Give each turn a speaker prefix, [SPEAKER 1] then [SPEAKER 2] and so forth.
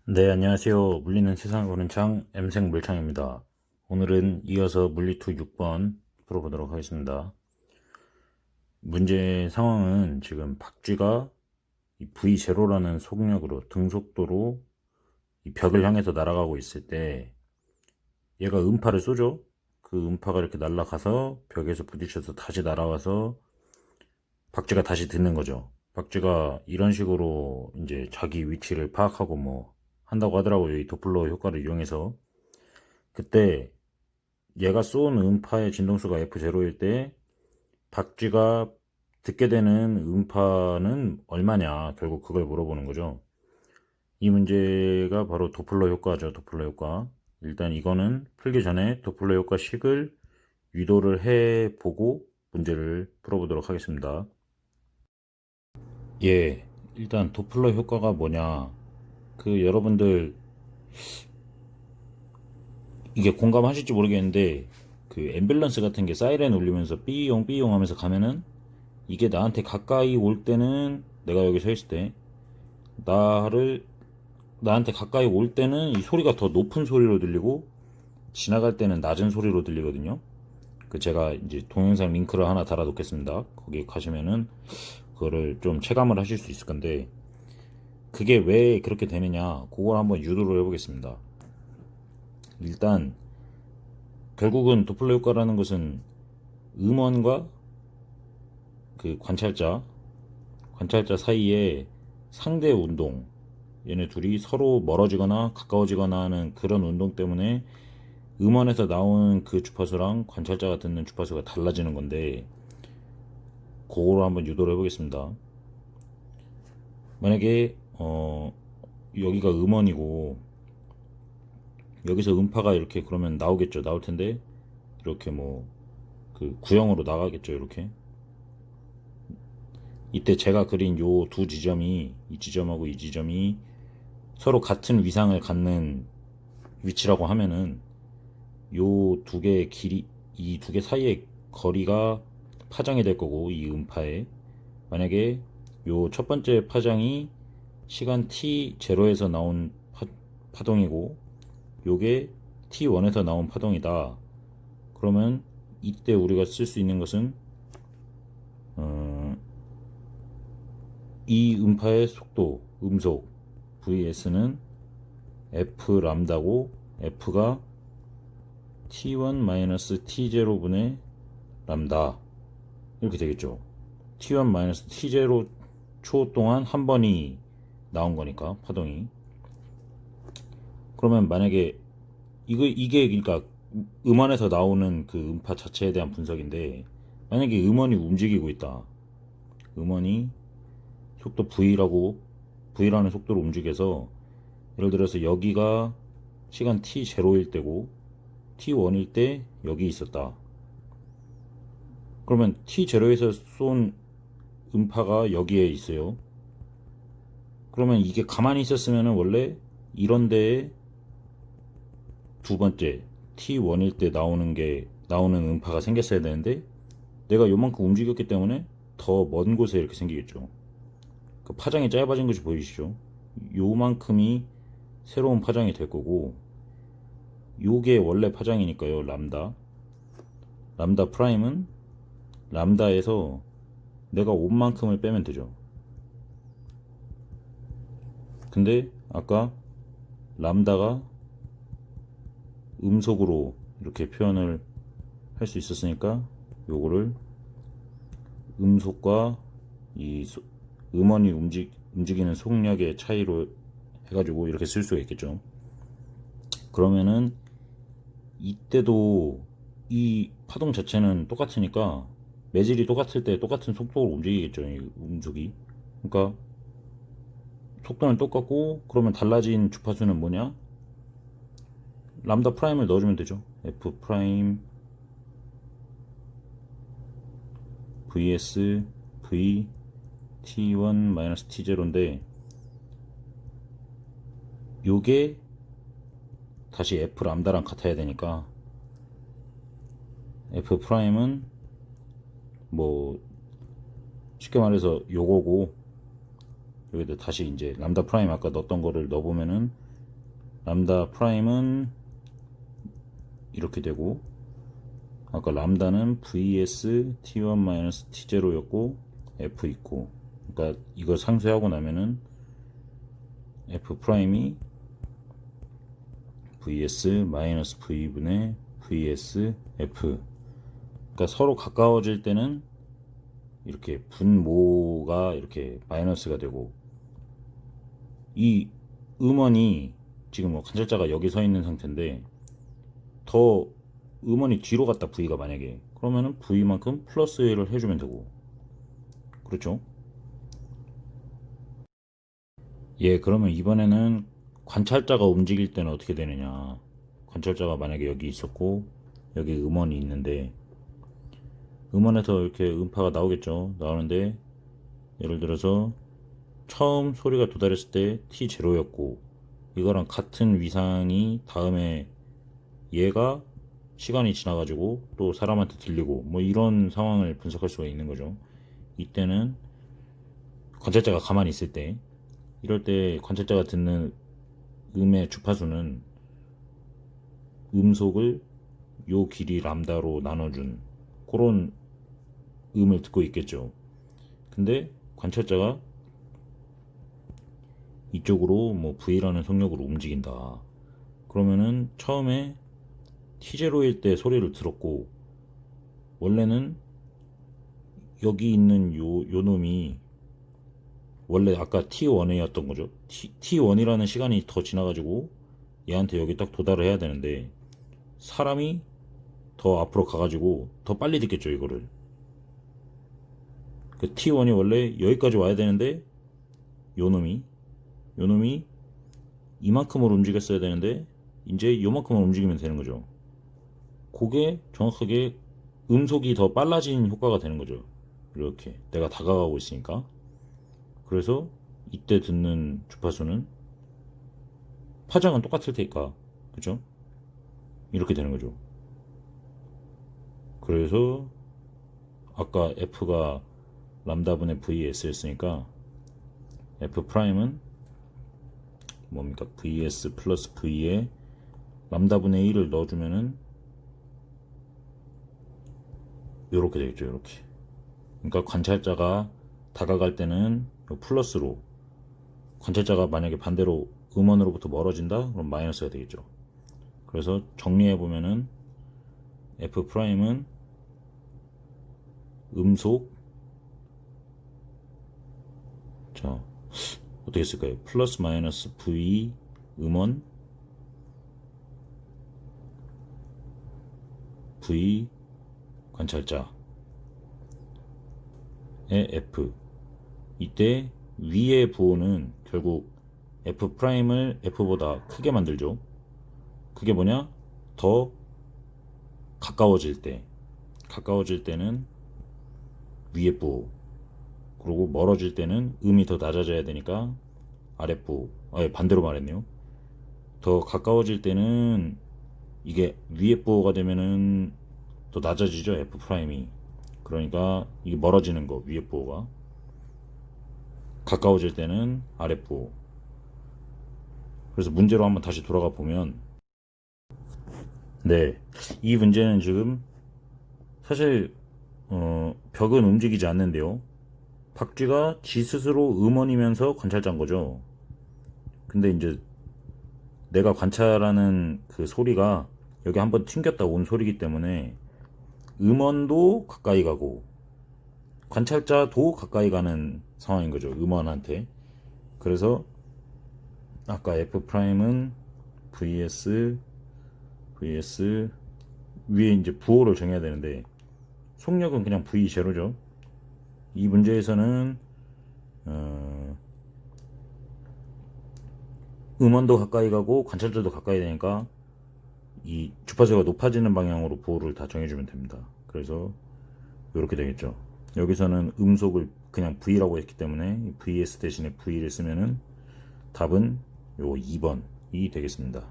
[SPEAKER 1] 네, 안녕하세요. 물리는 세상을 보는 창, M생 물창입니다. 오늘은 이어서 물리2 6번 풀어보도록 하겠습니다. 문제 상황은 지금 박쥐가 이 V0라는 속력으로 등속도로 이 벽을 향해서 날아가고 있을 때 얘가 음파를 쏘죠. 그 음파가 이렇게 날아가서 벽에서 부딪혀서 다시 날아와서 박쥐가 다시 듣는 거죠. 박쥐가 이런 식으로 이제 자기 위치를 파악하고 뭐 한다고 하더라고요. 이 도플러 효과를 이용해서. 그때 얘가 쏜 음파의 진동수가 F0일 때 박쥐가 듣게 되는 음파는 얼마냐, 결국 그걸 물어보는 거죠. 이 문제가 바로 도플러 효과죠. 도플러 효과. 일단 이거는 풀기 전에 도플러 효과식을 유도를 해보고 문제를 풀어보도록 하겠습니다. 예, 일단 도플러 효과가 뭐냐, 여러분들 이게 공감하실지 모르겠는데 그 앰뷸런스 같은 게 사이렌 울리면서 삐용 삐용 하면서 가면은 이게 나한테 가까이 올 때는, 내가 여기 서 있을 때 나를 나한테 가까이 올 때는 이 소리가 더 높은 소리로 들리고 지나갈 때는 낮은 소리로 들리거든요. 그 제가 이제 동영상 링크를 하나 달아 놓겠습니다. 거기 가시면은 그거를 좀 체감을 하실 수 있을 건데, 그게 왜 그렇게 되느냐, 그걸 한번 유도를 해보겠습니다. 일단 결국은 도플러 효과라는 것은 음원과 그 관찰자 사이에 상대 운동, 얘네 둘이 서로 멀어지거나 가까워지거나 하는 그런 운동 때문에 음원에서 나오는 그 주파수랑 관찰자가 듣는 주파수가 달라지는 건데, 그거로 한번 유도를 해보겠습니다. 만약에 여기가 음원이고 여기서 음파가 이렇게 그러면 나오겠죠. 나올 텐데 이렇게 뭐 그 구형으로 나가겠죠. 이렇게. 이때 제가 그린 요 두 지점이, 이 지점하고 이 지점이 서로 같은 위상을 갖는 위치라고 하면은 요 두 개의 길이, 이 두 개 사이의 거리가 파장이 될 거고, 이 음파에 만약에 요 첫 번째 파장이 시간 t0에서 나온 파동이고 요게 t1에서 나온 파동이다. 그러면 이때 우리가 쓸 수 있는 것은 이 음파의 속도, 음속 vs는 f 람다고, f가 t1-t0분의 람다, 이렇게 되겠죠. t1-t0 초 동안 한 번이 나온 거니까, 파동이. 그러면 만약에 이게 그러니까 음원에서 나오는 그 음파 자체에 대한 분석인데, 만약에 음원이 움직이고 있다. 음원이 속도 v라는 속도로 움직여서, 예를 들어서 여기가 시간 t0일 때고 t1일 때 여기 있었다. 그러면 t0에서 쏜 음파가 여기에 있어요. 그러면 이게 가만히 있었으면 원래 이런 데에 두 번째 t1일 때 나오는 음파가 생겼어야 되는데, 내가 요만큼 움직였기 때문에 더 먼 곳에 이렇게 생기겠죠. 그 파장이 짧아진 것이 보이시죠? 요만큼이 새로운 파장이 될 거고, 요게 원래 파장이니까요. 람다 프라임은 람다에서 내가 온 만큼을 빼면 되죠. 근데 아까 람다가 음속으로 이렇게 표현을 할 수 있었으니까 요거를 음속과 이 음원이 움직이는 속력의 차이로 해가지고 이렇게 쓸 수가 있겠죠. 그러면은 이때도 이 파동 자체는 똑같으니까 매질이 똑같을 때 똑같은 속도로 움직이겠죠, 이 음속이. 그러니까 속도는 똑같고, 그러면 달라진 주파수는 뭐냐? 람다 프라임을 넣어주면 되죠. f 프라임 vs v t1-t0인데, 요게 다시 f 람다랑 같아야 되니까 f 프라임은 뭐 쉽게 말해서 요거고, 여기다 다시 이제 람다 프라임 아까 넣었던 거를 넣어보면은 람다 프라임은 이렇게 되고, 아까 람다는 vs t1-t0였고 f 있고, 그러니까 이거 상쇄하고 나면은 f 프라임이 vs 마이너스 v분의 vs f. 그러니까 서로 가까워질 때는 이렇게 분모가 이렇게 마이너스가 되고, 이 음원이 지금 뭐 관찰자가 여기 서 있는 상태인데 더 음원이 뒤로 갔다 v가 만약에 그러면은 v만큼 플러스 1을 해주면 되고, 그렇죠? 예, 그러면 이번에는 관찰자가 움직일 때는 어떻게 되느냐. 관찰자가 만약에 여기 있었고 여기 음원이 있는데 음원에서 이렇게 음파가 나오겠죠. 나오는데 예를 들어서 처음 소리가 도달했을 때 T0였고 이거랑 같은 위상이 다음에 얘가 시간이 지나가지고 또 사람한테 들리고 뭐 이런 상황을 분석할 수가 있는 거죠. 이때는 관찰자가 가만히 있을 때, 이럴 때 관찰자가 듣는 음의 주파수는 음속을 요 길이 람다로 나눠준 그런 음을 듣고 있겠죠. 근데 관찰자가 이쪽으로 뭐 V라는 속력으로 움직인다. 그러면은 처음에 T0일 때 소리를 들었고 원래는 여기 있는 요 놈이 원래 아까 T1이었던 거죠. T1이라는 시간이 더 지나가지고 얘한테 여기 딱 도달을 해야 되는데 사람이 더 앞으로 가가지고 더 빨리 듣겠죠 이거를. 그 T1이 원래 여기까지 와야 되는데 요놈이 이만큼으로 움직였어야 되는데 이제 요만큼만 움직이면 되는 거죠. 그게 정확하게 음속이 더 빨라진 효과가 되는 거죠. 이렇게 내가 다가가고 있으니까. 그래서 이때 듣는 주파수는 파장은 똑같을 테니까, 그죠? 이렇게 되는 거죠. 그래서 아까 F가 람다분의 VS였으니까 F 프라임은 뭡니까? VS 플러스 V에 람다분의 1을 넣어주면은 요렇게 되겠죠. 요렇게. 그러니까 관찰자가 다가갈 때는 플러스로, 관찰자가 만약에 반대로 음원으로부터 멀어진다? 그럼 마이너스가 되겠죠. 그래서 정리해보면은 F 프라임은 음속, 자 어떻게 쓸까요? 플러스 마이너스 V 음원 V 관찰자의 F. 이때 위의 부호는 결국 F 프라임을 F보다 크게 만들죠. 그게 뭐냐? 더 가까워질 때는 위의 부호, 그리고 멀어질 때는 음이 더 낮아져야 되니까 아랫부호. 반대로 말했네요. 더 가까워질 때는 이게 위의 부호가 되면은 더 낮아지죠, F 프라임이. 그러니까 이게 멀어지는 거, 위의 부호가. 가까워질 때는 아랫부호. 그래서 문제로 한번 다시 돌아가 보면, 네, 이 문제는 지금 사실 벽은 움직이지 않는데요. 박쥐가 지 스스로 음원이면서 관찰자인 거죠. 근데 이제 내가 관찰하는 그 소리가 여기 한번 튕겼다 온 소리이기 때문에 음원도 가까이 가고 관찰자도 가까이 가는 상황인 거죠. 음원한테. 그래서 아까 F 프라임은 vs 위에 이제 부호를 정해야 되는데 속력은 그냥 V 제로죠. 이 문제에서는 음원도 가까이 가고 관찰자도 가까이 되니까 이 주파수가 높아지는 방향으로 부호를 다 정해주면 됩니다. 그래서 이렇게 되겠죠. 여기서는 음속을 그냥 V라고 했기 때문에 VS 대신에 V를 쓰면은 답은 요 2번이 되겠습니다.